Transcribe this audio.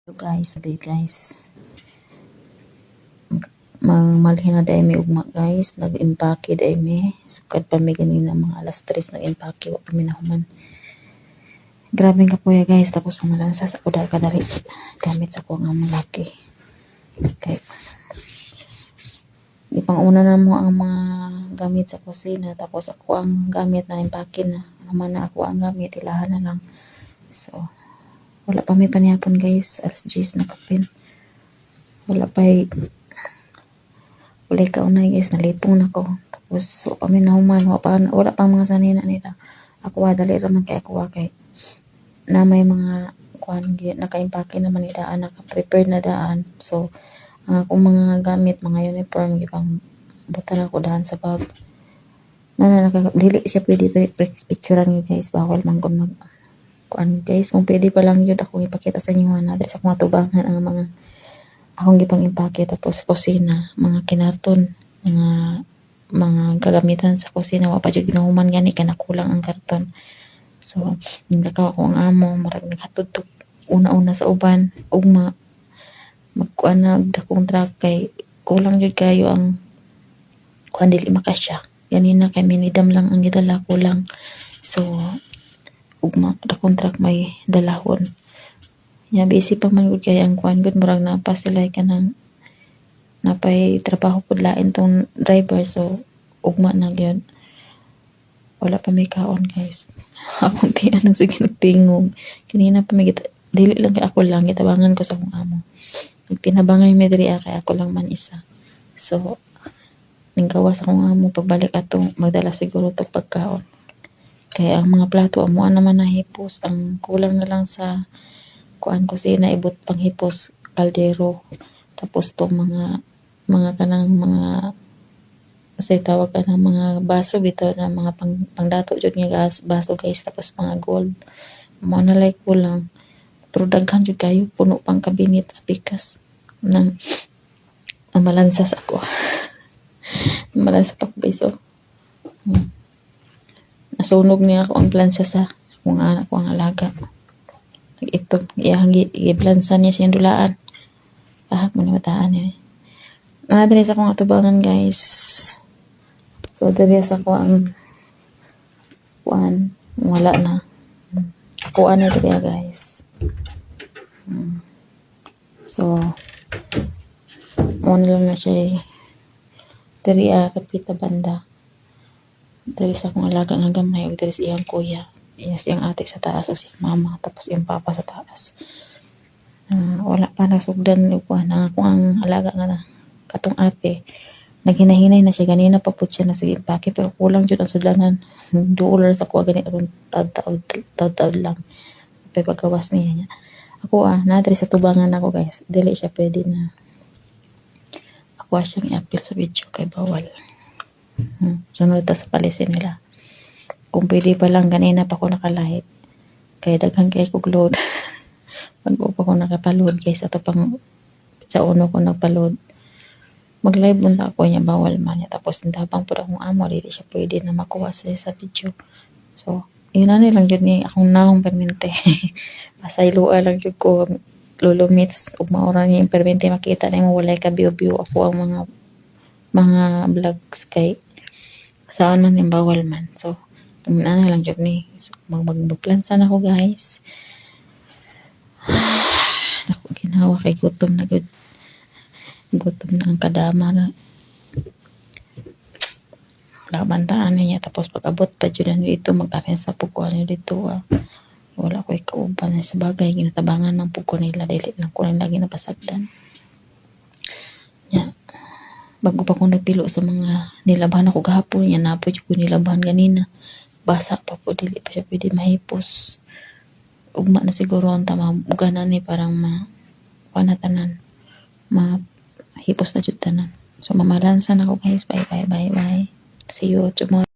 Sabi guys, malhin na dahil may ugma guys, nag-impake dahil may sukad pa may ganina mga alas 3 nag-impake, wap pa may nahuman. Grabe ka po ya guys, tapos pumalansa sa kuda ka dali gamit sa kuha nga malaki. Okay. Ipang-una na mo ang mga gamit sa kusina, tapos ako ang gamit na impake na. Naman na ako ang gamit, ilahan na lang. So, wala pa may panihapon guys, alas 10 na kapin. Wala ka unay guys, nalipong na ko. Tapos wala pa may nahuman, wala pa mga sanina nila. Ako dali raman kay ako kay na may mga kuan naka-impake naman ni daan, naka-prepare na daan. So, ang akong mga gamit, mga uniform, ibang butan ako daan sa bag. Dili siya pwede picturean guys, bawal man kung mag kuan guys, kung pwede pa lang yun ako ipakita sa inyo na sa mga tubangan ang mga akong gipang impake. Tapos kusina, mga kinarton, mga kagamitan sa kusina, wa pa jud ginahuman gani kana kulang ang karton. So nilakaw ako ang amo, marag naghatod to una-una sa uban ugma magkuan na dakong truck kay kulang jud kayo ang kuan, dili makasya ganina kay minidam lang ang gidala, kulang. So ugma dakong truck may dalahon nya busy pa man gud kay ang kuan gud murag napa sila kanang napay trabaho pud lain tong driver. So ugma na gyud, wala pa may kaon guys. Akong tiyan ang sige nagtingog kanina pa may dili lang kay ako lang gitabangan ko sa akong amo, nagtinabangan may diri kay ako lang man isa. So ninggawas akong amo pagbalik ato magdala siguro to pagkaon kay ang mga plato amo naman nahipos, ang kulang na lang sa kuan kusina ibot panghipos kaldero. Tapos to mga kanang mga say tawag ka ng mga baso bitaw na mga pangdato jud nga gas baso guys. Tapos mga gold mo na like kulang, pero daghan jud kayo, puno pang kabinet sa pikas nang malansas ako. Malansas pa ko guys. So nasunog niya ako ang plansa sa kung anak ko ang alaga. Ito iyang giblansa niya siyang dulaan. Ahak man mataan eh. Diri sa akong atubangan guys. So diri sa ako ang kuan wala na. Kuan na diri guys. So lang na siya diri kapita banda. Diri sa akong alaga nga gamay ug diri sa iyang kuya. Iyang ate sa taas o siyang mama, tapos iyang papa sa taas. Wala pa nasugdan kuan ang akong ang alaga nga katong ate. Naghinahinay na siya ganina pa pud siya na sige impake, pero kulang jud ang sudlanan. $2 sa kuha gani aron taud lang. Pay pagawas niya. Ako na diri sa tubangan ako guys. Dili siya pwede na ako siyang i-appeal sa video kay bawal. Sunod ta sa policy nila. Kung pwede pa lang ganina pa ko nakalive kay daghan kay kog load. Bago pa ko nakapaload guys, ato pang sa uno ko nagpaload. Mag-live bunta ako niya, bawal man niya. Tapos nindabang po akong amo, dili siya pwede na makuha sa video. So yun na lang yun ni akong naong permente. Pasayloa lang yun ko lolo meets ug maura niya yung permente, makita na mo walay ka view ako ang mga vlogs kay saan man yung bawal man. So na lang yun ni magplansa na ako guys. Ako ginawa kay gutom na ang kadama na labantaan niya. Tapos pag abot pa dyan dito mag-arin sa pukuan niya dito wala ko ikauban sa bagay ginatabangan ng puko nila, dili lang ko lang lagi napasagdan bago pa ko nagpilo sa mga nilabahan ako gahapon. Yan na po ko nilabahan ganina, basa pa po, dili pa siya pwede mahipos. Ugma na siguro ang tama ganan ni parang panatanan mahipos na jud tanan. So mamalansan ako guys. Bye. See you tomorrow.